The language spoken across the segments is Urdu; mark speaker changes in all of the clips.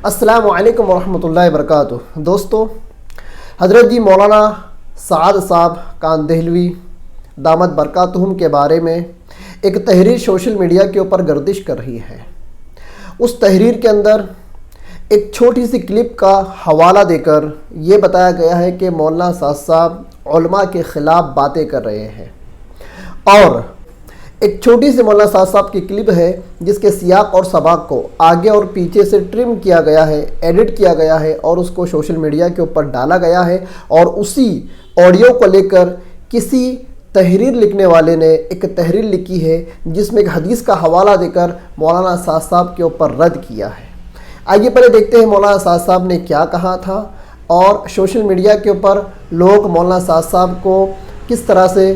Speaker 1: السلام علیکم ورحمۃ اللہ وبرکاتہ۔ دوستو، حضرت جی مولانا سعد صاحب کاندہلوی دامت برکاتہم کے بارے میں ایک تحریر سوشل میڈیا کے اوپر گردش کر رہی ہے۔ اس تحریر کے اندر ایک چھوٹی سی کلپ کا حوالہ دے کر یہ بتایا گیا ہے کہ مولانا سعد صاحب علماء کے خلاف باتیں کر رہے ہیں، اور ایک چھوٹی سی مولانا سعد صاحب کی کلپ ہے جس کے سیاق اور سباق کو آگے اور پیچھے سے ٹرم کیا گیا ہے، ایڈٹ کیا گیا ہے اور اس کو سوشل میڈیا کے اوپر ڈالا گیا ہے، اور اسی آڈیو کو لے کر کسی تحریر لکھنے والے نے ایک تحریر لکھی ہے جس میں ایک حدیث کا حوالہ دے کر مولانا سعد صاحب کے اوپر رد کیا ہے۔ آئیے پہلے دیکھتے ہیں مولانا سعد صاحب نے کیا کہا تھا، اور سوشل میڈیا کے اوپر لوگ مولانا سعد صاحب کو کس طرح سے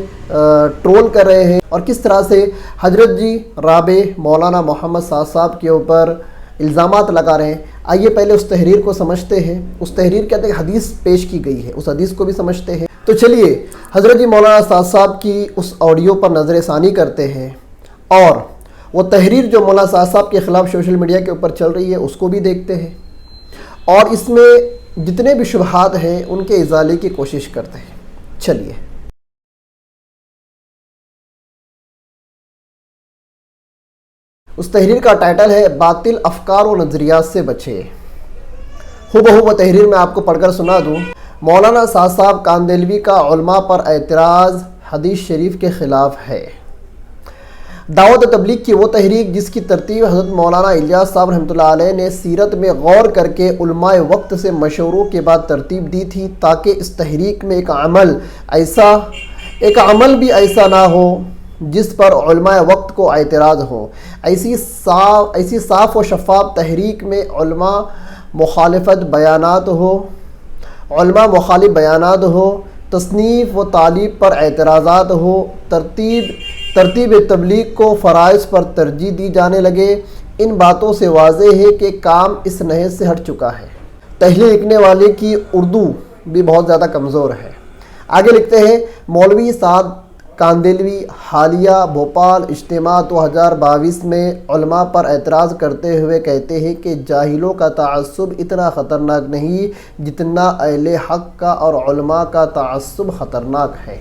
Speaker 1: ٹرول کر رہے ہیں اور کس طرح سے حضرت جی رابع مولانا محمد سعد صاحب کے اوپر الزامات لگا رہے ہیں۔ آئیے پہلے اس تحریر کو سمجھتے ہیں۔ اس تحریر کے اندر ایک حدیث پیش کی گئی ہے، اس حدیث کو بھی سمجھتے ہیں۔ تو چلیے حضرت جی مولانا سعد صاحب کی اس آڈیو پر نظر ثانی کرتے ہیں، اور وہ تحریر جو مولانا سعد صاحب کے خلاف سوشل میڈیا کے اوپر چل رہی ہے اس کو بھی دیکھتے ہیں، اور اس میں جتنے بھی شبہات ہیں ان کے ازالے کی کوشش کرتے ہیں۔ چلیے۔ اس تحریر کا ٹائٹل ہے باطل افکار و نظریات سے بچے۔ ہو تحریر میں آپ کو پڑھ کر سنا دوں۔ مولانا سعد صاحب کاندہلوی کا علماء پر اعتراض حدیث شریف کے خلاف ہے۔ دعوت تبلیغ کی وہ تحریک جس کی ترتیب حضرت مولانا الیاس صاحب رحمۃ اللہ علیہ نے سیرت میں غور کر کے علماء وقت سے مشوروں کے بعد ترتیب دی تھی، تاکہ اس تحریک میں ایک عمل بھی ایسا نہ ہو جس پر علماء وقت کو اعتراض ہو۔ ایسی صاف و شفاف تحریک میں علماء مخالف بیانات ہو، تصنیف و تعلیب پر اعتراضات ہو، ترتیب تبلیغ کو فرائض پر ترجیح دی جانے لگے۔ ان باتوں سے واضح ہے کہ کام اس نہج سے ہٹ چکا ہے۔ تحریر لکھنے والے کی اردو بھی بہت زیادہ کمزور ہے۔ آگے لکھتے ہیں، مولوی سعد کاندہلوی حالیہ بھوپال اجتماع 2022 میں علماء پر اعتراض کرتے ہوئے کہتے ہیں کہ جاہلوں کا تعصب اتنا خطرناک نہیں جتنا اہل حق کا اور علماء کا تعصب خطرناک ہے۔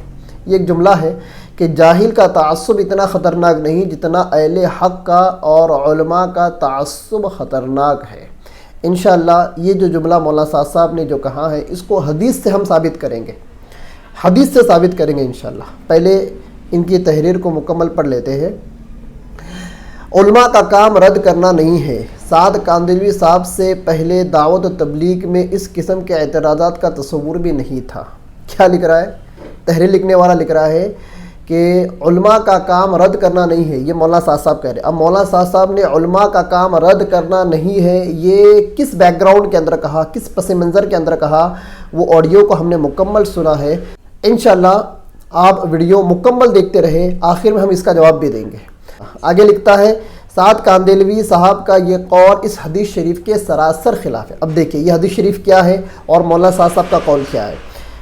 Speaker 1: یہ ایک جملہ ہے کہ جاہل کا تعصب اتنا خطرناک نہیں جتنا اہل حق کا اور علماء کا تعصب خطرناک ہے۔ انشاءاللہ یہ جو جملہ مولانا سعد صاحب نے جو کہا ہے اس کو حدیث سے ہم ثابت کریں گے، انشاءاللہ۔ پہلے ان کی تحریر کو مکمل پڑھ لیتے ہیں۔ علماء کا کام رد کرنا نہیں ہے۔ سعد کاندہلوی صاحب سے پہلے دعوت و تبلیغ میں اس قسم کے اعتراضات کا تصور بھی نہیں تھا۔ کیا لکھ رہا ہے؟ تحریر لکھنے والا لکھ رہا ہے کہ علماء کا کام رد کرنا نہیں ہے، یہ مولانا سعد صاحب کہہ رہے ہیں۔ اب مولانا سعد صاحب نے علماء کا کام رد کرنا نہیں ہے یہ کس بیک گراؤنڈ کے اندر کہا، کس پس منظر کے اندر کہا، وہ آڈیو کو ہم نے مکمل سنا ہے۔ انشاءاللہ آپ ویڈیو مکمل دیکھتے رہے، آخر میں ہم اس کا جواب بھی دیں گے۔ آگے لکھتا ہے، سعد کاندہلوی صاحب کا یہ قول اس حدیث شریف کے سراسر خلاف ہے۔ اب دیکھیں یہ حدیث شریف کیا ہے اور مولانا سعد صاحب کا قول کیا ہے۔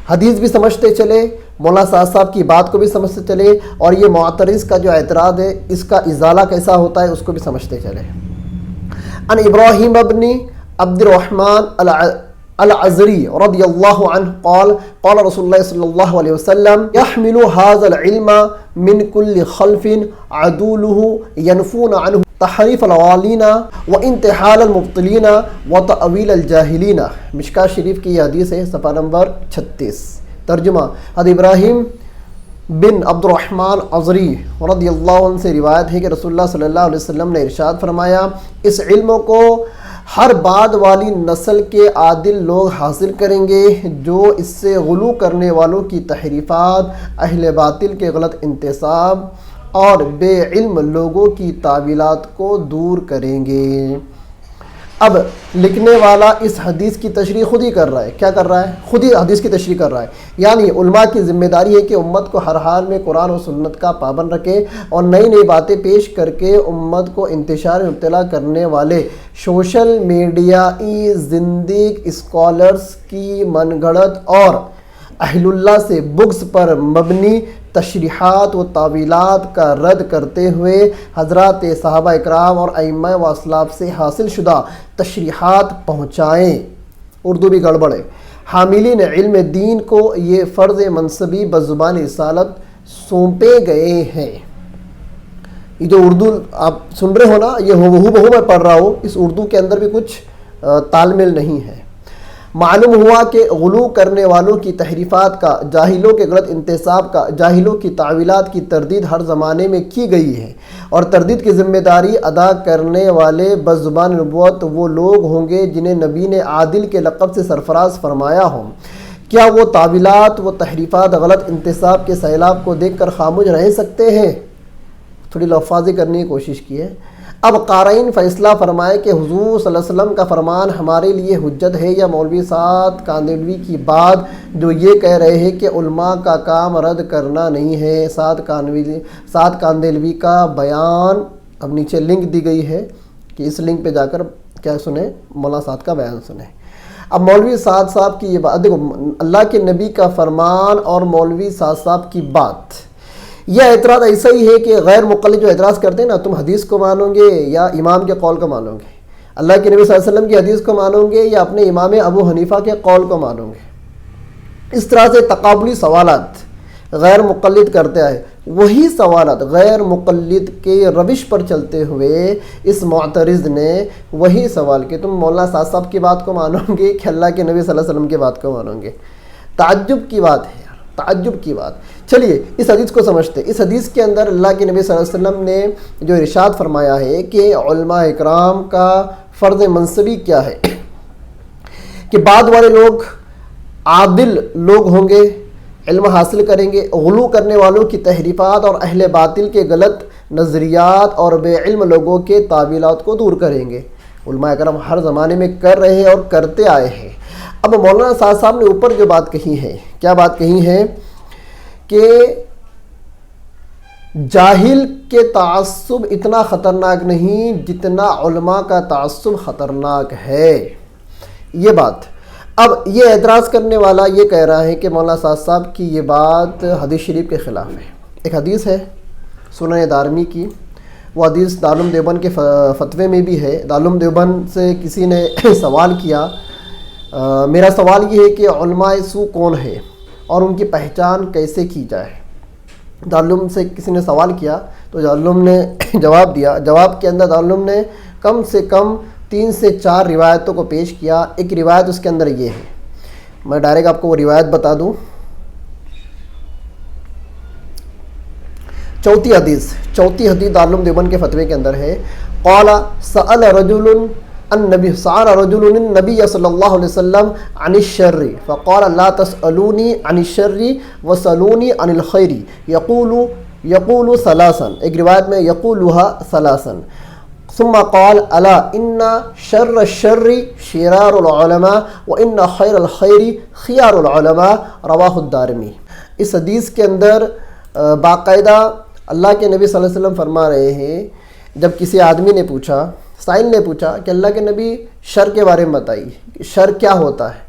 Speaker 1: حدیث بھی سمجھتے چلے، مولانا سعد صاحب کی بات کو بھی سمجھتے چلے، اور یہ معترض کا جو اعتراض ہے اس کا ازالہ کیسا ہوتا ہے اس کو بھی سمجھتے چلے۔ ان ابراہیم ابن عبد الرحمن العزری رضی اللہ عنہ قال قال رسول اللہ صلی اللہ علیہ وسلم يحمل هذا العلم من كل خلف عدوله ينفون عنه تحریف العالین وانتحال المبطلین وتأویل الجاہلین۔ مشکاۃ شریف کی یہ حدیث ہے، صفحہ نمبر 36۔ ترجمہ، حضرت ابراہیم بن عبد الرحمن عزری رضی اللہ عنہ سے روایت ہے کہ رسول اللہ صلی اللہ علیہ وسلم نے ارشاد فرمایا، اس علم کو ہر بعد والی نسل کے عادل لوگ حاصل کریں گے جو اس سے غلو کرنے والوں کی تحریفات، اہل باطل کے غلط انتساب اور بے علم لوگوں کی تعویلات کو دور کریں گے۔ اب لکھنے والا اس حدیث کی تشریح خود ہی کر رہا ہے۔ کیا کر رہا ہے؟ خود ہی حدیث کی تشریح کر رہا ہے۔ یعنی علماء کی ذمہ داری ہے کہ امت کو ہر حال میں قرآن و سنت کا پابند رکھے، اور نئی نئی باتیں پیش کر کے امت کو انتشار میں مبتلا کرنے والے سوشل میڈیائی زندیق اسکالرز کی من گھڑت اور اہل اللہ سے بغض پر مبنی تشریحات و تعویلات کا رد کرتے ہوئے حضرات صحابہ اکرام اور ائمہ و اسلاف سے حاصل شدہ تشریحات پہنچائیں۔ اردو بھی گڑبڑ ہے۔ حاملین علم دین کو یہ فرض منصبی بزبان رسالت سونپے گئے ہیں۔ یہ جو اردو آپ سن رہے ہو نا، یہ ہو بہو میں پڑھ رہا ہوں، اس اردو کے اندر بھی کچھ تال میل نہیں ہے۔ معلوم ہوا کہ غلو کرنے والوں کی تحریفات کا، جاہلوں کے غلط انتساب کا، جاہلوں کی تعویلات کی تردید ہر زمانے میں کی گئی ہے، اور تردید کی ذمہ داری ادا کرنے والے بزبان نبوت وہ لوگ ہوں گے جنہیں نبی نے عادل کے لقب سے سرفراز فرمایا ہو۔ کیا وہ تعویلات، وہ تحریفات، غلط انتساب کے سیلاب کو دیکھ کر خاموش رہ سکتے ہیں؟ تھوڑی لفاظی کرنے کی کوشش کی ہے۔ اب قارئین فیصلہ فرمائے کہ حضور صلی اللہ علیہ وسلم کا فرمان ہمارے لیے حجت ہے یا مولوی سعد کاندھلوی کی بات جو یہ کہہ رہے ہیں کہ علماء کا کام رد کرنا نہیں ہے۔ سعد کاندھلوی کا بیان، اب نیچے لنک دی گئی ہے کہ اس لنک پہ جا کر کیا سنیں، مولانا سعد کا بیان سنیں۔ اب مولوی سعد صاحب کی یہ بات دیکھو، اللہ کے نبی کا فرمان اور مولوی سعد صاحب کی بات، یہ اعتراض ایسا ہی ہے کہ غیر مقلد جو اعتراض کرتے ہیں نا، تم حدیث کو مانو گے یا امام کے قول کو مانو گے، اللہ کے نبی صلی اللہ علیہ وسلم کی حدیث کو مانو گے یا اپنے امام ابو حنیفہ کے قول کو مانو گے۔ اس طرح سے تقابلی سوالات غیر مقلد کرتے آئے، وہی سوالات غیر مقلد کے روش پر چلتے ہوئے اس معترض نے وہی سوال کہ تم مولانا سعد صاحب کی بات کو مانو گے کہ اللہ کے نبی صلی اللہ علیہ وسلم کی بات کو مانو گے۔ تعجب کی بات ہے، تعجب کی بات۔ چلیے اس حدیث کو سمجھتے ہیں۔ اس حدیث کے اندر اللہ کے نبی صلی اللہ علیہ وسلم نے جو ارشاد فرمایا ہے کہ علماء اکرام کا فرض منصبی کیا ہے، کہ بعد والے لوگ عادل لوگ ہوں گے، علم حاصل کریں گے، غلو کرنے والوں کی تحریفات اور اہل باطل کے غلط نظریات اور بے علم لوگوں کے تعویلات کو دور کریں گے۔ علماء اکرام ہر زمانے میں کر رہے ہیں اور کرتے آئے ہیں۔ اب مولانا سعد صاحب نے اوپر جو بات کہی ہے، کیا بات کہی ہے کہ جاہل کے تعصب اتنا خطرناک نہیں جتنا علماء کا تعصب خطرناک ہے، یہ بات۔ اب یہ اعتراض کرنے والا یہ کہہ رہا ہے کہ مولانا سعد صاحب کی یہ بات حدیث شریف کے خلاف ہے۔ ایک حدیث ہے سنن دارمی کی، وہ حدیث دارالعلوم دیوبند کے فتوے میں بھی ہے۔ دارالعلوم دیوبند سے کسی نے سوال کیا، میرا سوال یہ ہے کہ علماء سو کون ہے اور ان کی پہچان کیسے کی جائے۔ دارالعلوم سے کسی نے سوال کیا تو دارالعلوم نے جواب دیا۔ جواب کے اندر دارالعلوم نے کم سے کم 3 سے 4 روایتوں کو پیش کیا۔ ایک روایت اس کے اندر یہ ہے، میں ڈائریکٹ آپ کو وہ روایت بتا دوں۔ چوتھی حدیث دارالعلوم دیوبند کے فتوے کے اندر ہے، قال سأل رجل النبی صلی اللہ علیہ وسلم عن الشر فقال لا تسألونی عن الشر وسألونی عن الخیر یقول ثلاثا، ایک روایت میں یقولها ثلاثا، ثم قال الا ان شر الشر شرار العلماء وان خیر الخیر خیار العلماء، رواہ الدارمی۔ اس حدیث کے اندر باقاعدہ اللہ کے نبی صلی اللہ علیہ وسلم فرما رہے ہیں، جب کسی آدمی نے پوچھا، سائل نے پوچھا کہ اللہ کے نبی شر کے بارے میں بتائیے، شر کیا ہوتا ہے،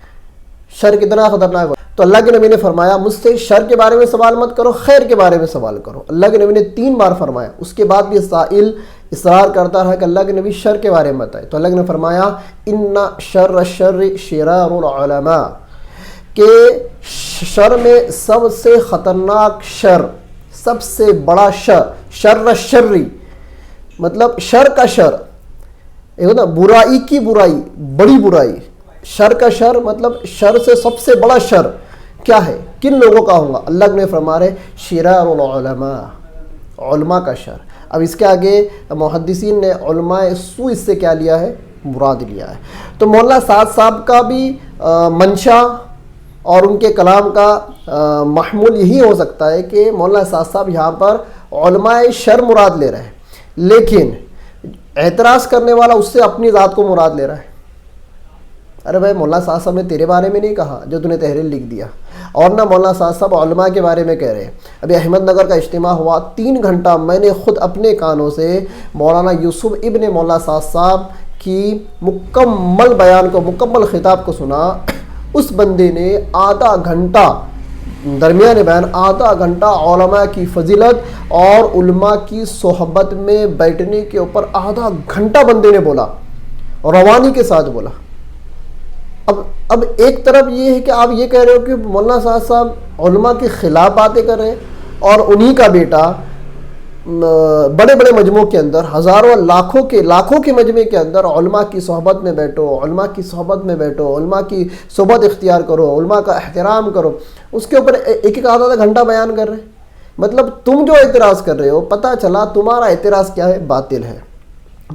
Speaker 1: شر کتنا خطرناک ہوتا ہے، تو اللہ کے نبی نے فرمایا مجھ سے شر کے بارے میں سوال مت کرو، خیر کے بارے میں سوال کرو۔ اللہ کے نبی نے 3 بار فرمایا، اس کے بعد بھی سائل اصرار کرتا رہا کہ اللہ کے نبی شر کے بارے میں بتائے، تو اللہ نے فرمایا ان شر الشر شرار العلماء، کہ شر میں سب سے خطرناک شر، سب سے بڑا شر، شر الشر مطلب شر کا شر، ایک ہوتا برائی کی برائی، بڑی برائی، شر کا شر مطلب شر سے سب سے بڑا شر کیا ہے، کن لوگوں کا ہوگا؟ اللہ نے فرما رہے شرار العلماء، علماء کا شر۔ اب اس کے آگے محدثین نے علماء سو اس سے کیا لیا ہے، مراد لیا ہے۔ تو مولانا سعد صاحب کا بھی منشا اور ان کے کلام کا محمول یہی ہو سکتا ہے کہ مولانا سعد صاحب یہاں پر علماء شر مراد لے رہے ہیں، لیکن اعتراض کرنے والا اس سے اپنی ذات کو مراد لے رہا ہے۔ ارے بھائی مولانا سعد صاحب نے تیرے بارے میں نہیں کہا جو تو نے تحریر لکھ دیا، اور نہ مولانا سعد صاحب علماء کے بارے میں کہہ رہے ہیں۔ ابھی احمد نگر کا اجتماع ہوا، 3 گھنٹہ میں نے خود اپنے کانوں سے مولانا یوسف ابن مولانا سعد صاحب کی مکمل بیان کو، مکمل خطاب کو سنا۔ اس بندے نے آدھا گھنٹہ درمیان بیان آدھا گھنٹہ علماء کی فضیلت اور علماء کی صحبت میں بیٹھنے کے اوپر آدھا گھنٹہ بندے نے بولا، روانی کے ساتھ بولا۔ اب ایک طرف یہ ہے کہ آپ یہ کہہ رہے ہو کہ مولانا سعد صاحب علماء کے خلاف باتیں کر رہے ہیں، اور انہی کا بیٹا بڑے بڑے مجموعوں کے اندر، ہزاروں لاکھوں کے مجمع کے اندر علماء کی صحبت میں بیٹھو، علماء کی صحبت میں بیٹھو، علماء کی صحبت اختیار کرو، علماء کا احترام کرو، اس کے اوپر ایک آدھا گھنٹہ بیان کر رہے ہیں۔ مطلب تم جو اعتراض کر رہے ہو، پتہ چلا تمہارا اعتراض کیا ہے؟ باطل ہے۔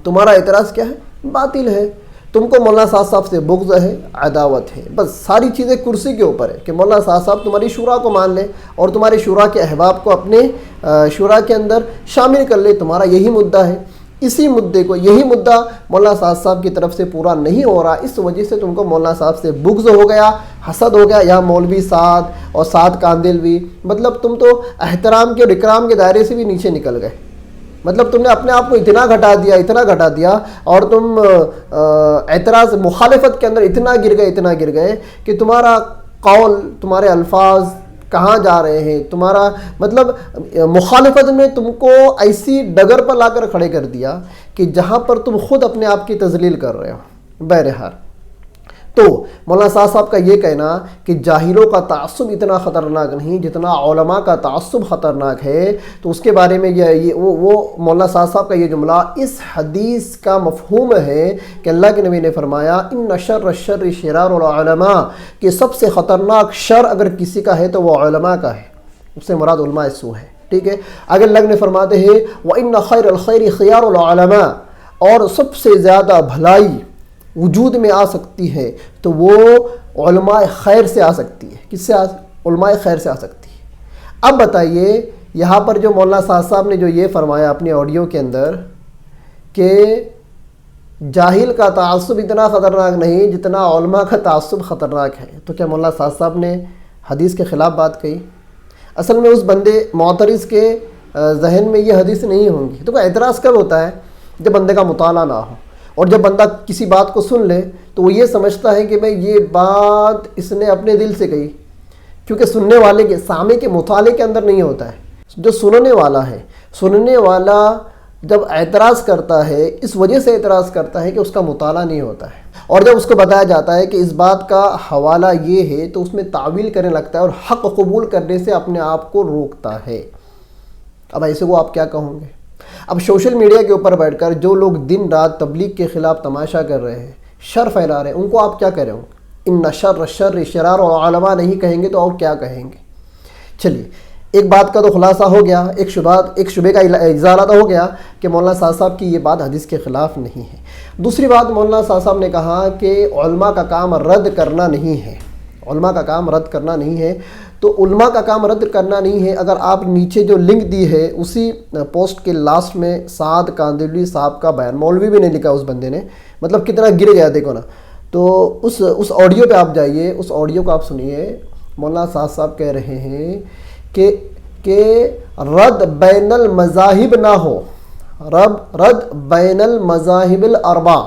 Speaker 1: تمہارا اعتراض کیا ہے؟ باطل ہے۔ تم کو مولانا سعد صاحب سے بغض ہے، عداوت ہے، بس ساری چیزیں کرسی کے اوپر ہے کہ مولانا سعد صاحب تمہاری شورا کو مان لے اور تمہاری شورا کے احباب کو اپنے شورا کے اندر شامل کر لے، تمہارا یہی مدعا ہے۔ اسی مدعے کو، یہی مدعا مولانا سعد صاحب کی طرف سے پورا نہیں ہو رہا، اس وجہ سے تم کو مولانا صاحب سے بغض ہو گیا، حسد ہو گیا، یا مولوی سعد اور سعد کاندلوی، مطلب تم تو احترام کے اور اکرام کے دائرے سے بھی نیچے نکل گئے۔ مطلب تم نے اپنے آپ کو اتنا گھٹا دیا اور تم اعتراض مخالفت کے اندر اتنا گر گئے کہ تمہارا قول، تمہارے الفاظ کہاں جا رہے ہیں، تمہارا مطلب مخالفت میں تم کو ایسی ڈگر پر لا کر کھڑے کر دیا کہ جہاں پر تم خود اپنے آپ کی تذلیل کر رہے ہو۔ بہرحال تو مولانا صاحب کا یہ کہنا کہ جاہلوں کا تعصب اتنا خطرناک نہیں جتنا علماء کا تعصب خطرناک ہے، تو اس کے بارے میں وہ مولانا صاحب کا یہ جملہ اس حدیث کا مفہوم ہے کہ اللہ کے نبی نے فرمایا ان شر الشر شرار العلماء، کہ سب سے خطرناک شر اگر کسی کا ہے تو وہ علماء کا ہے، اس سے مراد علماء سو ہے۔ ٹھیک ہے، اگر اللہ نے فرماتے ہیں وَإِنَّ خَيْرَ الْخَيْرِ خِيَارُ الْعُلَمَاء، اور سب سے زیادہ بھلائی وجود میں آ سکتی ہے تو وہ علماء خیر سے آ سکتی ہے۔ کس سے علماء خیر سے آ سکتی ہے۔ اب بتائیے یہاں پر جو مولانا صاحب نے جو یہ فرمایا اپنے آڈیو کے اندر کہ جاہل کا تعصب اتنا خطرناک نہیں جتنا علماء کا تعصب خطرناک ہے، تو کیا مولانا صاحب نے حدیث کے خلاف بات کہی؟ اصل میں اس بندے معترض کے ذہن میں یہ حدیث نہیں ہوں گی۔ تو کوئی اعتراض کب ہوتا ہے؟ جب بندے کا مطالعہ نہ ہو، اور جب بندہ کسی بات کو سن لے تو وہ یہ سمجھتا ہے کہ بھئی یہ بات اس نے اپنے دل سے کہی، کیونکہ سننے والے کے سامع کے مطالعے کے اندر نہیں ہوتا ہے۔ جو سننے والا ہے، سننے والا جب اعتراض کرتا ہے اس وجہ سے اعتراض کرتا ہے کہ اس کا مطالعہ نہیں ہوتا ہے، اور جب اس کو بتایا جاتا ہے کہ اس بات کا حوالہ یہ ہے تو اس میں تعویل کرنے لگتا ہے اور حق قبول کرنے سے اپنے آپ کو روکتا ہے۔ اب ایسے کو آپ کیا کہوں گے؟ اب سوشل میڈیا کے اوپر بیٹھ کر جو لوگ دن رات تبلیغ کے خلاف تماشا کر رہے ہیں، شر پھیلا رہے ہیں، ان کو آپ کیا کہہ رہے ہوں گے؟ ان شر الشر شرار العلماء نہیں کہیں گے تو اور کیا کہیں گے؟ چلیے، ایک بات کا تو خلاصہ ہو گیا، ایک شبے کا ازالہ تو ہو گیا کہ مولانا صاحب کی یہ بات حدیث کے خلاف نہیں ہے۔ دوسری بات، مولانا صاحب نے کہا کہ علماء کا کام رد کرنا نہیں ہے، علماء کا کام رد کرنا نہیں ہے۔ تو علماء کا کام رد کرنا نہیں ہے، اگر آپ نیچے جو لنک دی ہے اسی پوسٹ کے لاسٹ میں سعد کاندلوی صاحب کا بیان، مولوی بھی نہیں لکھا اس بندے نے، مطلب کتنا گر گیا دیکھو نا۔ تو اس آڈیو پہ آپ جائیے، اس آڈیو کو آپ سنیے۔ مولانا صاحب کہہ رہے ہیں کہ رد بین المذاہب نہ ہو، رد بین المذاہب الاربع،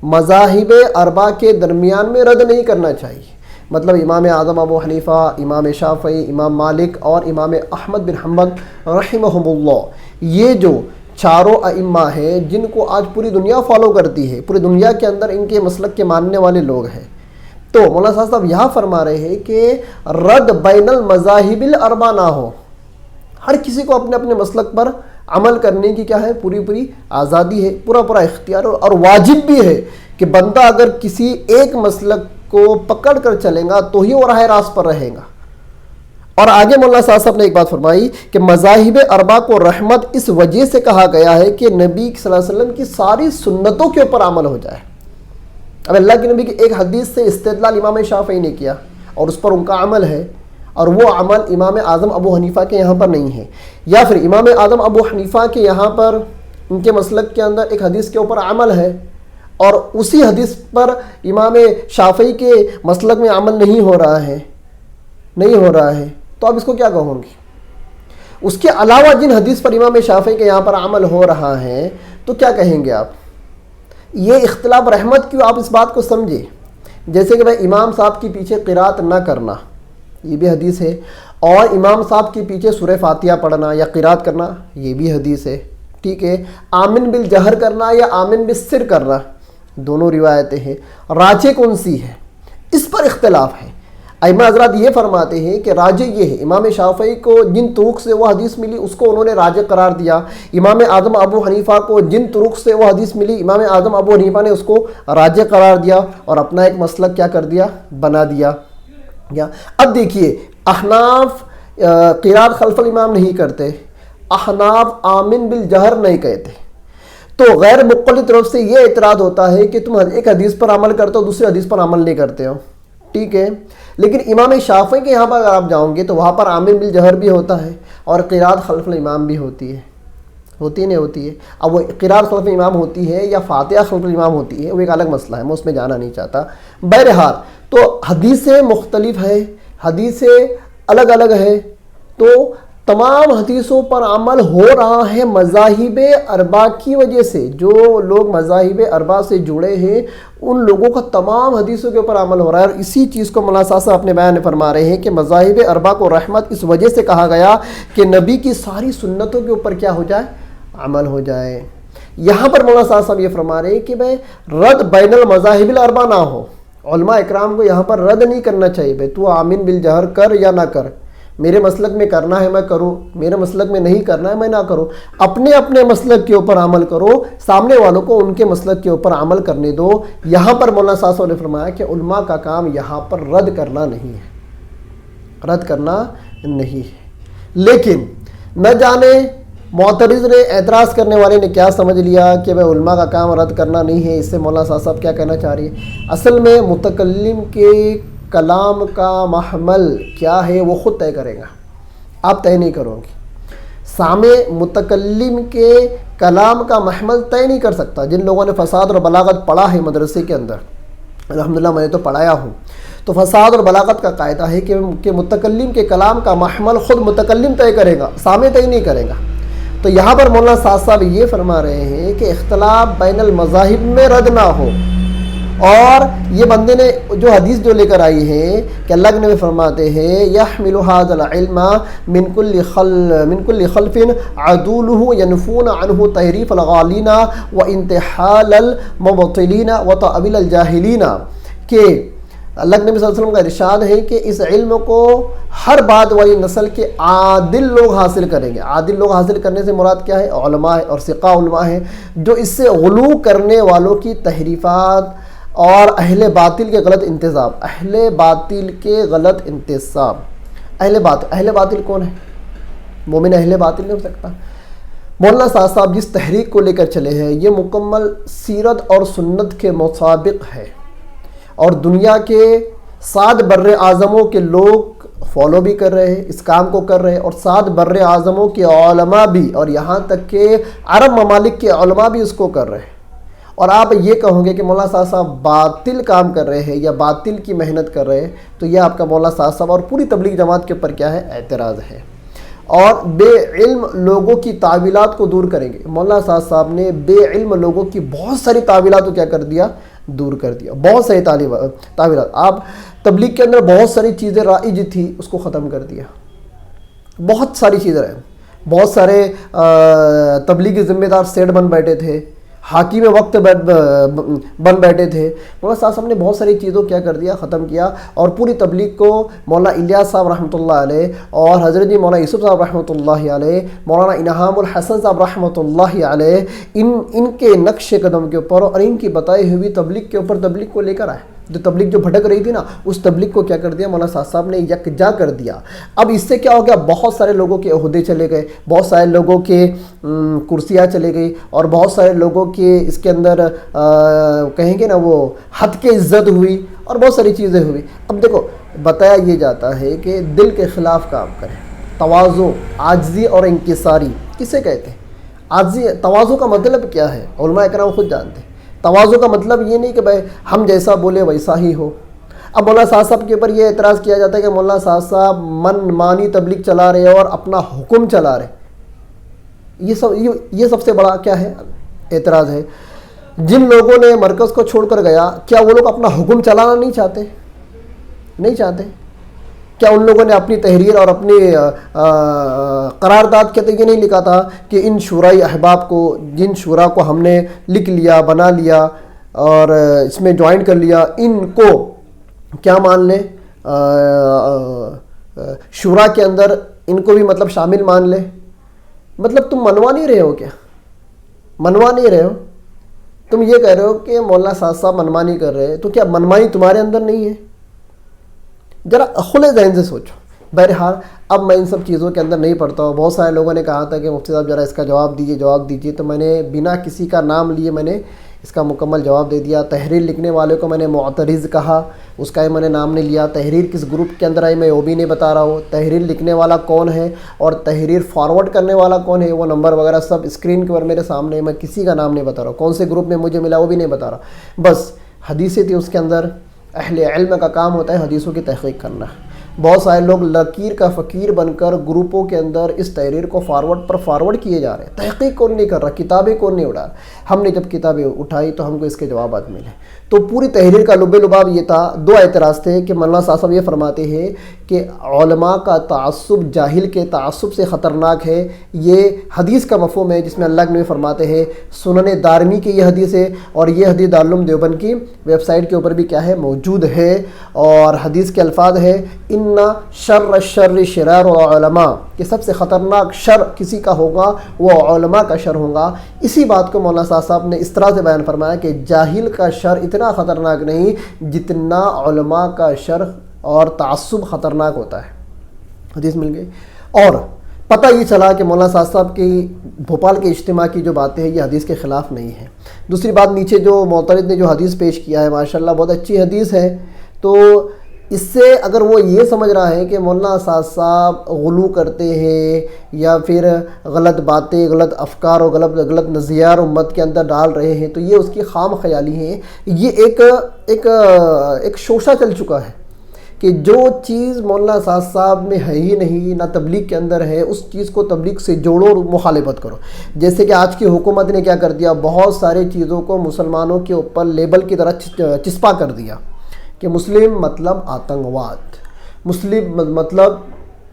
Speaker 1: مذاہب اربع کے درمیان میں رد نہیں کرنا چاہیے۔ مطلب امام اعظم ابو حنیفہ، امام شافعی، امام مالک اور امام احمد بن حنبل رحمہم اللہ، یہ جو چاروں ائمہ ہیں جن کو آج پوری دنیا فالو کرتی ہے، پوری دنیا کے اندر ان کے مسلک کے ماننے والے لوگ ہیں، تو مولانا صاحب یہاں فرما رہے ہیں کہ رد بین المذاہب الاربع نہ ہو، ہر کسی کو اپنے اپنے مسلک پر عمل کرنے کی کیا ہے؟ پوری آزادی ہے، پورا اختیار، اور واجب بھی ہے کہ بندہ اگر کسی ایک مسلک کو پکڑ کر چلے گا تو ہی وہ راہ راست پر رہے گا۔ اور آگے مولانا صاحب نے ایک بات فرمائی کہ مذاہب اربع کو رحمت اس وجہ سے کہا گیا ہے کہ نبی صلی اللہ علیہ وسلم کی ساری سنتوں کے اوپر عمل ہو جائے۔ اب اللہ کے نبی کی ایک حدیث سے استدلال امام شافعی نے کیا اور اس پر ان کا عمل ہے، اور وہ عمل امام اعظم ابو حنیفہ کے یہاں پر نہیں ہے، یا پھر امام اعظم ابو حنیفہ کے یہاں پر ان کے مسلک کے اندر ایک حدیث کے اوپر عمل ہے اور اسی حدیث پر امام شافعی کے مسلک میں عمل نہیں ہو رہا ہے، تو آپ اس کو کیا کہوں گے؟ اس کے علاوہ جن حدیث پر امام شافعی کے یہاں پر عمل ہو رہا ہے تو کیا کہیں گے آپ؟ یہ اختلاف رحمت کیوں؟ آپ اس بات کو سمجھے، جیسے کہ بھائی امام صاحب کے پیچھے قرات نہ کرنا، یہ بھی حدیث ہے، اور امام صاحب کے پیچھے سورہ فاتحہ پڑھنا یا قرات کرنا یہ بھی حدیث ہے، ٹھیک ہے۔ آمن بالجہر کرنا یا آمن بالسر کرنا دونوں روایتیں ہیں۔ راجح کون سی ہے اس پر اختلاف ہے۔ ائمہ حضرات یہ فرماتے ہیں کہ راجح یہ ہے، امام شافعی کو جن طرق سے وہ حدیث ملی اس کو انہوں نے راجح قرار دیا، امام اعظم ابو حنیفہ کو جن طرق سے وہ حدیث ملی امام اعظم ابو حنیفہ نے اس کو راجح قرار دیا اور اپنا ایک مسلک کیا کر دیا، بنا دیا۔ اب دیکھیے احناف قرات خلف الامام نہیں کرتے، احناف آمن بالجہر نہیں کہتے، تو غیر مقلد طرف سے یہ اعتراض ہوتا ہے کہ تم ایک حدیث پر عمل کرتے ہو دوسری حدیث پر عمل نہیں کرتے ہو، ٹھیک ہے۔ لیکن امام شافعی کے یہاں پر اگر آپ جاؤں گے تو وہاں پر آمن بالجہر بھی ہوتا ہے اور قرات خلف الامام بھی ہوتی ہے، نہیں ہوتی ہے۔ اب وہ قرات خلف الامام ہوتی ہے یا فاتحہ خلف الامام ہوتی ہے وہ ایک الگ مسئلہ ہے، میں اس میں جانا نہیں چاہتا۔ بہرحال تو حدیثیں مختلف ہے، حدیثیں الگ الگ ہے، تو تمام حدیثوں پر عمل ہو رہا ہے مذاہب اربعہ کی وجہ سے۔ جو لوگ مذاہب اربعہ سے جڑے ہیں ان لوگوں کا تمام حدیثوں کے اوپر عمل ہو رہا ہے، اور اسی چیز کو مولانا صاحب اپنے بیان میں فرما رہے ہیں کہ مذاہب اربعہ کو رحمت اس وجہ سے کہا گیا کہ نبی کی ساری سنتوں کے اوپر کیا ہو جائے، عمل ہو جائے۔ یہاں پر مولانا صاحب یہ فرما رہے ہیں کہ بھائی رد بین المذاہب الاربعہ نہ ہو، علماء اکرام کو یہاں پر رد نہیں کرنا چاہیے، بھائی تو آمین بالجہر کر یا نہ کر، میرے مسلک میں کرنا ہے میں کروں، میرے مسلک میں نہیں کرنا ہے میں نہ کروں، اپنے اپنے مسلک کے اوپر عمل کرو، سامنے والوں کو ان کے مسلک کے اوپر عمل کرنے دو۔ یہاں پر مولانا صاحب نے فرمایا کہ علماء کا کام یہاں پر رد کرنا نہیں ہے، رد کرنا نہیں ہے۔ لیکن نہ جانے معترض نے، اعتراض کرنے والے نے کیا سمجھ لیا کہ بھائی علماء کا کام رد کرنا نہیں ہے، اس سے مولانا صاحب کیا کہنا چاہ رہی ہے؟ اصل میں متکلم کے کلام کا محمل کیا ہے وہ خود طے کرے گا، آپ طے نہیں کرو گے۔ سامع متکلم کے کلام کا محمل طے نہیں کر سکتا۔ جن لوگوں نے فساد اور بلاغت پڑھا ہے مدرسے کے اندر، الحمدللہ میں نے تو پڑھایا ہوں، تو فساد اور بلاغت کا قاعدہ ہے کہ متکلم کے کلام کا محمل خود متکلم طے کرے گا، سامع طے نہیں کرے گا۔ تو یہاں پر مولانا صاحب یہ فرما رہے ہیں کہ اختلاف بین المذاہب میں رد نہ ہو، اور یہ بندے نے جو حدیث جو لے کر آئی ہے کہ اللہ کے نبی فرماتے ہیں یحمل ھذا العلم من کل خلف عدولہ ینفون عنہ تحریف الغالین وانتحال المبطلین وتأویل الجاہلین، کہ اللہ کے نبی صلی اللہ علیہ وسلم کا ارشاد ہے کہ اس علم کو ہر بعد والی نسل کے عادل لوگ حاصل کریں گے۔ عادل لوگ حاصل کرنے سے مراد کیا ہے؟ علماء اور ثقہ علماء ہیں، جو اس سے غلو کرنے والوں کی تحریفات اور اہل باطل کے غلط انتساب، اہل باطل کے غلط انتساب، اہل باطل کون ہے؟ مومن اہل باطل نہیں ہو سکتا۔ مولانا صاحب جس تحریک کو لے کر چلے ہیں یہ مکمل سیرت اور سنت کے مطابق ہے، اور دنیا کے 7 بر اعظموں کے لوگ فالو بھی کر رہے ہیں، اس کام کو کر رہے ہیں، اور 7 بر اعظموں کے علماء بھی، اور یہاں تک کہ عرب ممالک کے علماء بھی اس کو کر رہے ہیں۔ اور آپ یہ کہوں گے کہ مولانا صاحب باطل کام کر رہے ہیں یا باطل کی محنت کر رہے ہیں، تو یہ آپ کا مولانا صاحب اور پوری تبلیغ جماعت کے اوپر کیا ہے؟ اعتراض ہے، اور بے علم لوگوں کی تعویلات کو دور کریں گے۔ مولانا صاحب نے بے علم لوگوں کی بہت ساری تعویلات کو کیا کر دیا؟ دور کر دیا، بہت ساری تعویلات۔ آپ تبلیغ کے اندر بہت ساری چیزیں رائج تھی اس کو ختم کر دیا، بہت ساری چیزیں ہیں، بہت سارے تبلیغی ذمہ دار سیٹ بن بیٹھے تھے، حاکم وقت بن بیٹھے تھے۔ مولانا صاحب نے بہت ساری چیزوں کیا کر دیا؟ ختم کیا، اور پوری تبلیغ کو مولانا الیاس صاحب رحمۃ اللہ علیہ اور حضرت جی مولانا یوسف صاحب رحمۃ اللہ علیہ، مولانا انعام الحسن صاحب رحمۃ اللہ علیہ، ان کے نقش قدم کے اوپر اور ان کی بتائی ہوئی تبلیغ کے اوپر تبلیغ کو لے کر آئے۔ جو تبلیغ جو بھٹک رہی تھی نا، اس تبلیغ کو کیا کر دیا؟ مولانا صاحب نے یکجا کر دیا۔ اب اس سے کیا ہو گیا؟ بہت سارے لوگوں کے عہدے چلے گئے، بہت سارے لوگوں کے کرسیاں چلے گئی، اور بہت سارے لوگوں کے اس کے اندر کہیں گے نا وہ حد کے عزت ہوئی، اور بہت ساری چیزیں ہوئی۔ اب دیکھو بتایا یہ جاتا ہے کہ دل کے خلاف کام کریں، تواضع، عاجزی اور انکساری کسے کہتے ہیں؟ عاجزی، تواضع کا مطلب کیا ہے؟ علماء اکرام خود جانتے ہیں۔ تواضع کا مطلب یہ نہیں کہ بھائی ہم جیسا بولے ویسا ہی ہو۔ اب مولانا صاحب کے اوپر یہ اعتراض کیا جاتا ہے کہ مولانا صاحب من مانی تبلیغ چلا رہے اور اپنا حکم چلا رہے، یہ سب سے بڑا کیا ہے؟ اعتراض ہے۔ جن لوگوں نے مرکز کو چھوڑ کر گیا، کیا وہ لوگ اپنا حکم چلانا نہیں چاہتے؟ نہیں چاہتے، کیا ان لوگوں نے اپنی تحریر اور اپنی قرارداد کے اندر یہ نہیں لکھا تھا کہ ان شورائی احباب کو، جن شورا کو ہم نے لکھ لیا، بنا لیا اور اس میں جوائن کر لیا، ان کو کیا مان لیں، شورا کے اندر ان کو بھی مطلب شامل مان لیں؟ مطلب تم منوا نہیں رہے ہو کیا؟ منوا نہیں رہے ہو؟ تم یہ کہہ رہے ہو کہ مولانا سعد صاحب منمانی کر رہے ہیں، تو کیا منمانی تمہارے اندر نہیں ہے؟ ذرا کھلے ذہن سے سوچو۔ بہرحال اب میں ان سب چیزوں کے اندر نہیں پڑتا ہوں۔ بہت سارے لوگوں نے کہا تھا کہ مفتی صاحب ذرا اس کا جواب دیجیے، تو میں نے بنا کسی کا نام لیے میں نے اس کا مکمل جواب دے دیا۔ تحریر لکھنے والے کو میں نے معترض کہا، اس کا میں نے نام نہیں لیا۔ تحریر کس گروپ کے اندر آئی میں وہ بھی نہیں بتا رہا ہوں۔ تحریر لکھنے والا کون ہے اور تحریر فارورڈ کرنے والا کون ہے، وہ نمبر وغیرہ سب اسکرین کے اوپر میرے سامنے ہے، میں کسی کا نام نہیں بتا رہا ہوں۔ کون سے گروپ میں مجھے ملا وہ بھی نہیں بتا رہا۔ بس حدیثیں تھی اس کے اندر، اہل علم کا کام ہوتا ہے حدیثوں کی تحقیق کرنا۔ بہت سارے لوگ لکیر کا فقیر بن کر گروپوں کے اندر اس تحریر کو فارورڈ کیے جا رہے ہیں۔ تحقیق کون نہیں کر رہا، کتابیں کون نہیں اٹھا رہا۔ ہم نے جب کتابیں اٹھائی تو ہم کو اس کے جوابات ملے۔ تو پوری تحریر کا لب لباب یہ تھا، دو اعتراض تھے کہ مولانا صاحب یہ فرماتے ہیں کہ علماء کا تعصب جاہل کے تعصب سے خطرناک ہے۔ یہ حدیث کا مفہوم ہے جس میں اللہ کے نبی فرماتے ہیں، سنن دارمی کی یہ حدیث ہے، اور یہ حدیث دارالعلوم دیوبند کی ویب سائٹ کے اوپر بھی کیا ہے، موجود ہے۔ اور حدیث کے الفاظ ہے، ان شر الشر شرار العلماء، کہ سب سے خطرناک شر کسی کا ہوگا وہ علماء کا شر ہوگا۔ اسی بات کو مولانا صاحب نے اس طرح سے بیان فرمایا کہ جاہل کا شر اتنا خطرناک نہیں جتنا علماء کا شر اور تعصب خطرناک ہوتا ہے۔ حدیث مل گئی۔ اور پتہ یہ چلا کہ مولانا صاحب کی بھوپال کے اجتماع کی جو باتیں ہیں یہ حدیث کے خلاف نہیں ہے۔ دوسری بات، نیچے جو معترض نے جو حدیث پیش کیا ہے ماشاءاللہ بہت اچھی حدیث ہے، تو اس سے اگر وہ یہ سمجھ رہا ہے کہ مولانا صاحب غلو کرتے ہیں یا پھر غلط باتیں، غلط افکار اور غلط نظریات امت کے اندر ڈال رہے ہیں، تو یہ اس کی خام خیالی ہے۔ یہ ایک شوشہ چل چکا ہے کہ جو چیز مولانا صاحب میں ہے ہی نہیں، نہ تبلیغ کے اندر ہے، اس چیز کو تبلیغ سے جوڑو اور مخالفت کرو۔ جیسے کہ آج کی حکومت نے کیا کر دیا، بہت ساری چیزوں کو مسلمانوں کے اوپر لیبل کی طرح چسپا کر دیا کہ مسلم مطلب آتنکواد، مسلم مطلب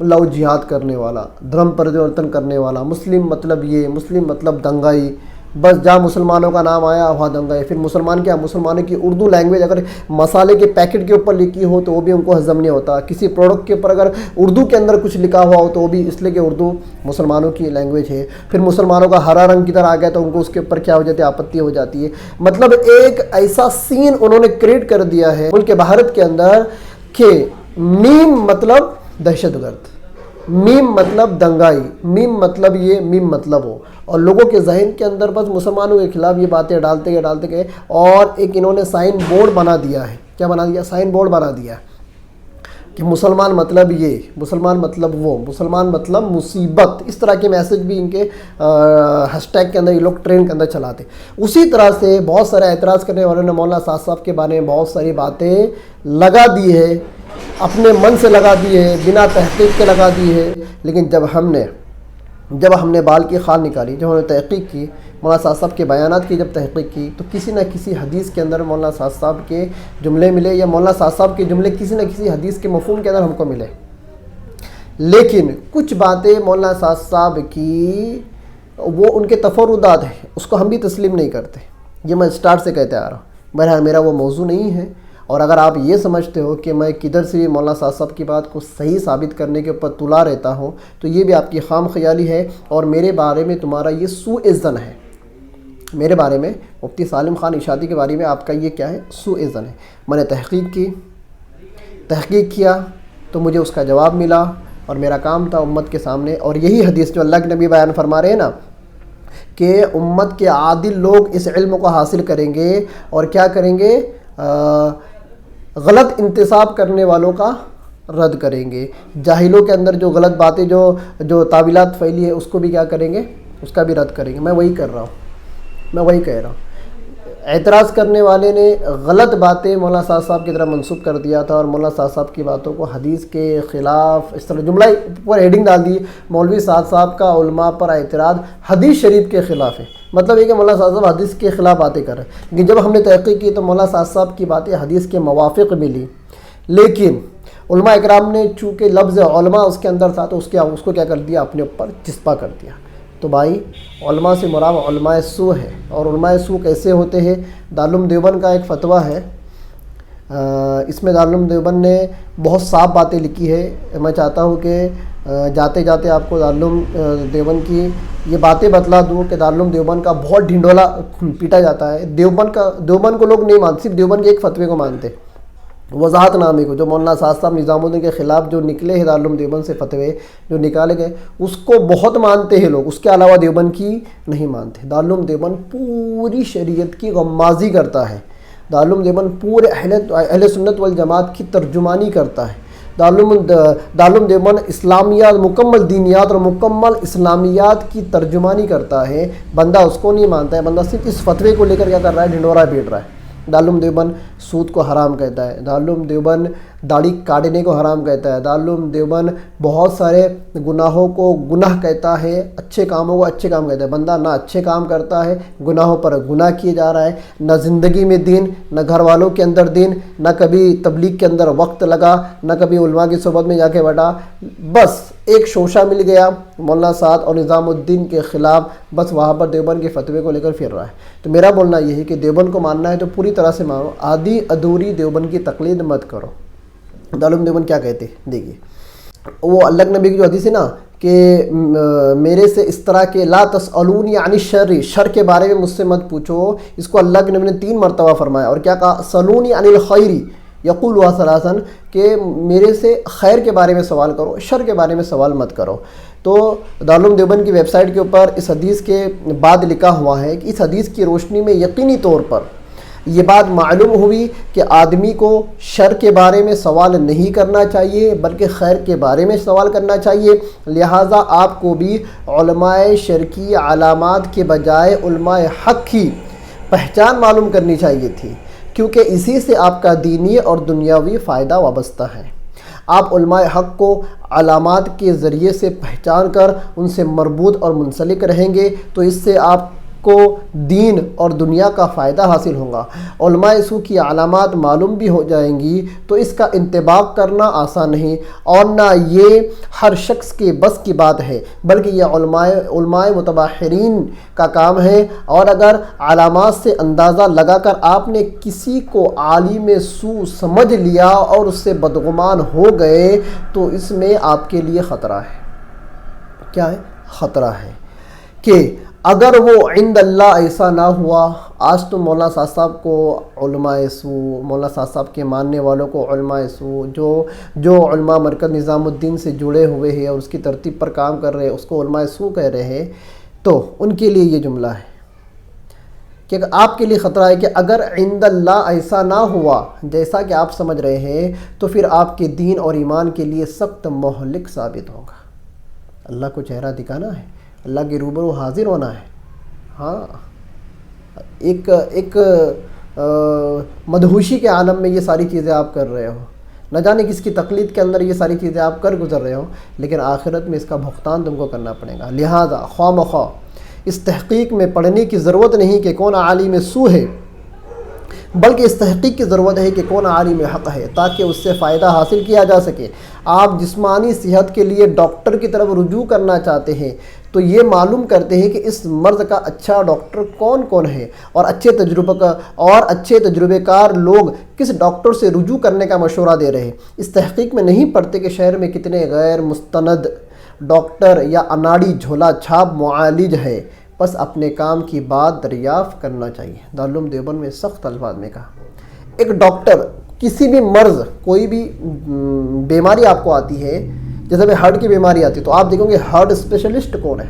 Speaker 1: لو جہاد کرنے والا، دھرم پریورتن کرنے والا، مسلم مطلب یہ، مسلم مطلب دنگائی۔ بس جہاں مسلمانوں کا نام آیا وہاں دنگائی۔ پھر مسلمان کیا، مسلمانوں کی اردو لینگویج اگر مسالے کے پیکٹ کے اوپر لکھی ہو تو وہ بھی ان کو ہضم نہیں ہوتا۔ کسی پروڈکٹ کے اوپر اگر اردو کے اندر کچھ لکھا ہوا ہو تو وہ بھی اس لیے کہ اردو مسلمانوں کی لینگویج ہے۔ پھر مسلمانوں کا ہرا رنگ کدھر آ گیا تو ان کو اس کے اوپر کیا ہو جاتی ہے، آپتی ہو جاتی ہے۔ مطلب ایک ایسا سین انہوں نے کریٹ کر دیا ہے ملک بھارت کے اندر کہ میم مطلب دہشت گرد، میم مطلب دنگائی، میم مطلب یہ، میم مطلب ہو، اور لوگوں کے ذہن کے اندر بس مسلمانوں کے خلاف یہ باتیں ڈالتے گئے اور ایک انہوں نے سائن بورڈ بنا دیا ہے۔ کیا بنا دیا؟ سائن بورڈ بنا دیا کہ مسلمان مطلب یہ، مسلمان مطلب وہ، مسلمان مطلب مصیبت۔ اس طرح کے میسج بھی ان کے ہیش ٹیگ کے اندر یہ لوگ ٹرین کے اندر چلاتے۔ اسی طرح سے بہت سارے اعتراض کرنے والوں نے مولانا صاحب کے بارے میں بہت ساری باتیں لگا دی ہے، اپنے من سے لگا دی ہے، بنا تحقیق کے لگا دی ہے۔ لیکن جب ہم نے بال کی خال نکالی، جب ہم نے تحقیق کی، مولانا صاحب کے بیانات کی جب تحقیق کی، تو کسی نہ کسی حدیث کے اندر مولانا صاحب کے جملے ملے، یا مولانا صاحب کے جملے کسی نہ کسی حدیث کے مفہوم کے اندر ہم کو ملے۔ لیکن کچھ باتیں مولانا صاحب کی وہ ان کے تفردات ہیں، اس کو ہم بھی تسلیم نہیں کرتے۔ یہ میں اسٹارٹ سے کہتے آ رہا ہوں، بہرحال میرا وہ موضوع نہیں ہے۔ اور اگر آپ یہ سمجھتے ہو کہ میں کدھر سے بھی مولانا صاحب کی بات کو صحیح ثابت کرنے کے اوپر تلا رہتا ہوں، تو یہ بھی آپ کی خام خیالی ہے، اور میرے بارے میں تمہارا یہ سوء ظن ہے۔ میرے بارے میں، مفتی سالم خان اشاعتی کے بارے میں آپ کا یہ کیا ہے، سوء ظن ہے۔ میں نے تحقیق کیا تو مجھے اس کا جواب ملا، اور میرا کام تھا امت کے سامنے، اور یہی حدیث جو اللہ کے نبی بیان فرما رہے ہیں نا کہ امت کے عادل لوگ اس علم کو حاصل کریں گے اور کیا کریں گے، غلط انتساب کرنے والوں کا رد کریں گے، جاہلوں کے اندر جو غلط باتیں جو تعویلات پھیلی ہے اس کو بھی کیا کریں گے، اس کا بھی رد کریں گے۔ میں وہی کر رہا ہوں، میں وہی کہہ رہا ہوں۔ اعتراض کرنے والے نے غلط باتیں مولانا صاحب کی طرح منسوب کر دیا تھا، اور مولانا صاحب کی باتوں کو حدیث کے خلاف اس طرح جملہ پر ہیڈنگ ڈال دی، مولوی صاحب کا علماء پر اعتراض حدیث شریف کے خلاف ہے۔ مطلب یہ کہ مولانا صاحب حدیث کے خلاف باتیں کر رہے ہیں، لیکن جب ہم نے تحقیق کی تو مولانا صاحب کی باتیں حدیث کے موافق ملی، لیکن علماء اکرام نے چونکہ لفظ علماء اس کے اندر تھا تو اس کو کیا کر دیا، اپنے اوپر چسپا کر دیا۔ تو بھائی علماء سے مراد علماء سو ہے، اور علماء سو کیسے ہوتے ہیں؟ دارالعلوم دیوبند کا ایک فتویٰ ہے، اس میں دارالعلوم دیوبند نے بہت صاف باتیں لکھی ہے۔ میں چاہتا ہوں کہ جاتے جاتے آپ کو دارالعلوم دیوبند کی یہ باتیں بتلا دوں کہ دارالعلوم دیوبند کا بہت ڈھنڈولا پیٹا جاتا ہے۔ دیوبند کو لوگ نہیں مانتے، صرف دیوبند کے ایک فتوے کو مانتے، وضاحت نامے کو، جو مولانا سعد صاحب نظام الدین کے خلاف جو نکلے ہیں دارالعلوم دیوبند سے فتوے جو نکالے گئے، اس کو بہت مانتے ہیں لوگ، اس کے علاوہ دیوبند کی نہیں مانتے۔ دارالعلوم دیوبند پوری شریعت کی غمازی کرتا ہے، دارالعلوم دیوبند پورے اہل سنت والجماعت کی ترجمانی کرتا ہے۔ دارالعلوم دیوبند اسلامیات، مکمل دینیات اور مکمل اسلامیات کی ترجمانی کرتا ہے۔ بندہ اس کو نہیں مانتا ہے، بندہ صرف اس فتوے کو لے کر کیا کر رہا ہے، ڈھنڈورا پیٹ رہا ہے۔ دارالعلوم دیوبند سود کو حرام کہتا ہے، دارالعلوم دیوبند داڑھی کاٹنے کو حرام کہتا ہے، دارالعلوم دیوبند بہت سارے گناہوں کو گناہ کہتا ہے، اچھے کاموں کو اچھے کام کہتا ہے۔ بندہ نہ اچھے کام کرتا ہے، گناہوں پر گناہ کیے جا رہا ہے، نہ زندگی میں دین، نہ گھر والوں کے اندر دین، نہ کبھی تبلیغ کے اندر وقت لگا، نہ کبھی علماء کی صحبت میں جا کے بیٹھا، بس ایک شوشہ مل گیا مولانا سعد اور نظام الدین کے خلاف، بس وہاں پر دیوبند کے فتوے کو لے کر پھر رہا ہے۔ تو میرا بولنا یہ ہے کہ دیوبند کو ماننا ہے تو پوری طرح سے مانو، آدھی ادھوری دیوبند کی تقلید مت کرو۔ دارالعلوم دیوبند کیا کہتے ہیں دیکھیے، وہ اللہ کے نبی کی جو حدیث ہے نا کہ میرے سے اس طرح کے لا تسألونی عن الشر، شر کے بارے میں مجھ سے مت پوچھو، اس کو اللہ کے نبی نے 3 مرتبہ فرمایا، اور کیا کہا، سلونی عن الخیر یقولها ثلاثا، کہ میرے سے خیر کے بارے میں سوال کرو، شر کے بارے میں سوال مت کرو۔ تو دارالعلوم دیوبند کی ویب سائٹ کے اوپر اس حدیث کے بعد لکھا ہوا ہے کہ اس حدیث کی روشنی میں یقینی طور پر یہ بات معلوم ہوئی کہ آدمی کو شر کے بارے میں سوال نہیں کرنا چاہیے بلکہ خیر کے بارے میں سوال کرنا چاہیے، لہٰذا آپ کو بھی علماء شر کی علامات کے بجائے علماء حق کی پہچان معلوم کرنی چاہیے تھی، کیونکہ اسی سے آپ کا دینی اور دنیاوی فائدہ وابستہ ہے۔ آپ علماء حق کو علامات کے ذریعے سے پہچان کر ان سے مربوط اور منسلک رہیں گے تو اس سے آپ کو دین اور دنیا کا فائدہ حاصل ہوگا۔ علماء سو کی علامات معلوم بھی ہو جائیں گی تو اس کا انطباق کرنا آسان نہیں، اور نہ یہ ہر شخص کے بس کی بات ہے، بلکہ یہ علماء متبحرین کا کام ہے۔ اور اگر علامات سے اندازہ لگا کر آپ نے کسی کو عالم سو سمجھ لیا اور اس سے بدگمان ہو گئے تو اس میں آپ کے لیے خطرہ ہے۔ کیا ہے؟ خطرہ ہے کہ اگر وہ عند اللہ ایسا نہ ہوا، آج تو مولانا سعد صاحب کو علماء سو، مولانا سعد صاحب کے ماننے والوں کو علماء سو، جو علماء مرکز نظام الدین سے جڑے ہوئے ہیں اور اس کی ترتیب پر کام کر رہے ہیں، اس کو علماء سو کہہ رہے ہیں، تو ان کے لیے یہ جملہ ہے کہ آپ کے لیے خطرہ ہے کہ اگر عند اللہ ایسا نہ ہوا جیسا کہ آپ سمجھ رہے ہیں تو پھر آپ کے دین اور ایمان کے لیے سخت مہلک ثابت ہوگا۔ اللہ کو چہرہ دکھانا ہے، اللہ کے روبرو حاضر ہونا ہے۔ ہاں، ایک مدہوشی کے عالم میں یہ ساری چیزیں آپ کر رہے ہو، نہ جانے کس کی تقلید کے اندر یہ ساری چیزیں آپ کر گزر رہے ہو، لیکن آخرت میں اس کا بھگتان تم کو کرنا پڑے گا۔ لہذا خواہ مخواہ اس تحقیق میں پڑھنے کی ضرورت نہیں کہ کون عالم سو ہے، بلکہ اس تحقیق کی ضرورت ہے کہ کون عالم حق ہے، تاکہ اس سے فائدہ حاصل کیا جا سکے۔ آپ جسمانی صحت کے لیے ڈاکٹر کی طرف رجوع کرنا چاہتے ہیں تو یہ معلوم کرتے ہیں کہ اس مرض کا اچھا ڈاکٹر کون ہے، اور اچھے تجربے کار لوگ کس ڈاکٹر سے رجوع کرنے کا مشورہ دے رہے ہیں۔ اس تحقیق میں نہیں پڑھتے کہ شہر میں کتنے غیر مستند ڈاکٹر یا اناڑی جھولا چھاپ معالج ہے، بس اپنے کام کی بات دریافت کرنا چاہیے۔ دارالعلوم دیوبند میں سخت الفاظ میں کہا، ایک ڈاکٹر کسی بھی مرض، کوئی بھی بیماری آپ کو آتی ہے، جیسے میں ہارٹ کی بیماری آتی ہے تو آپ دیکھیں گے ہارٹ اسپیشلسٹ کون ہے۔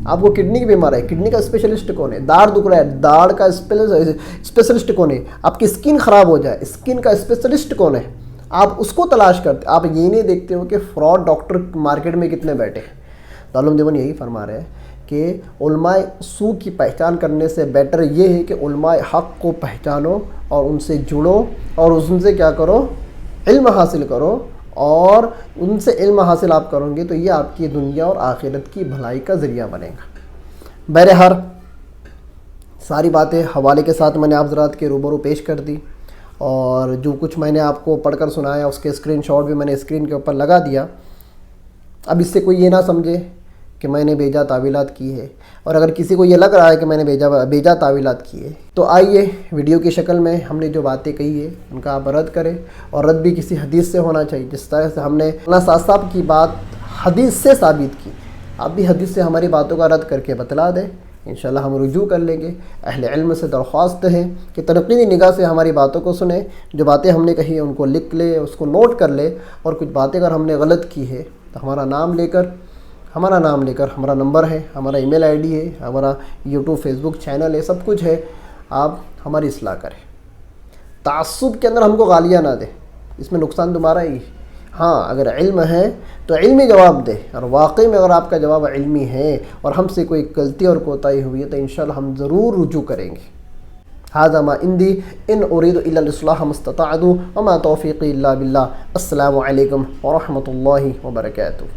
Speaker 1: آپ کو کڈنی کی بیماری ہے، کڈنی کا اسپیشلسٹ کون ہے۔ داڑھ دکھ رہا ہے، داڑھ کا اسپیشلسٹ کون ہے۔ آپ کی اسکن خراب ہو جائے، اسکن کا اسپیشلسٹ کون ہے، آپ اس کو تلاش کرتے۔ آپ یہ نہیں دیکھتے ہو کہ فراڈ ڈاکٹر مارکیٹ میں کتنے بیٹھے ہیں۔ دارالعلوم دیوبند یہی فرما رہے ہیں کہ علماء سو کی پہچان کرنے سے بیٹر یہ ہے کہ علماء حق کو پہچانو اور ان سے جڑو اور ان سے کیا کرو، علم حاصل کرو، اور ان سے علم حاصل آپ کرو گے تو یہ آپ کی دنیا اور آخرت کی بھلائی کا ذریعہ بنے گا۔ بہرحال ساری باتیں حوالے کے ساتھ میں نے آپ حضرات کے روبرو پیش کر دی۔ اور جو کچھ میں نے آپ کو پڑھ کر سنایا اس کے اسکرین شاٹ بھی میں نے اسکرین کے اوپر لگا دیا. اب اس سے کوئی یہ نہ سمجھے کہ میں نے بیجا تعویلات کی ہے، اور اگر کسی کو یہ لگ رہا ہے کہ میں نے بیجا تعویلات کی ہے تو آئیے ویڈیو کی شکل میں ہم نے جو باتیں کہی ہے ان کا آپ رد کریں، اور رد بھی کسی حدیث سے ہونا چاہیے. جس طرح سے ہم نے مولانا سعد صاحب کی بات حدیث سے ثابت کی، آپ بھی حدیث سے ہماری باتوں کا رد کر کے بتلا دیں. انشاءاللہ ہم رجوع کر لیں گے. اہل علم سے درخواست ہے کہ تنقیدی نگاہ سے ہماری باتوں کو سنیں، جو باتیں ہم نے کہی ہیں ان کو لکھ لے، اس کو نوٹ کر لے، اور کچھ باتیں اگر ہم نے غلط کی ہے تو ہمارا نام لے کر ہمارا نمبر ہے، ہمارا ای میل آئی ڈی ہے، ہمارا یوٹیوب فیس بک چینل ہے، سب کچھ ہے، آپ ہماری اصلاح کریں. تعصب کے اندر ہم کو گالیاں نہ دیں، اس میں نقصان تمہارا ہی. ہاں اگر علم ہے تو علمی جواب دے، اور واقعی میں اگر آپ کا جواب علمی ہے اور ہم سے کوئی غلطی اور کوتاہی ہوئی ہے تو انشاءاللہ ہم ضرور رجوع کریں گے. هذا ما عندي ان اريد الا الاصلاح ما استطعت وما توفيقي الا بالله. السلام علیکم ورحمۃ اللہ وبرکاتہ.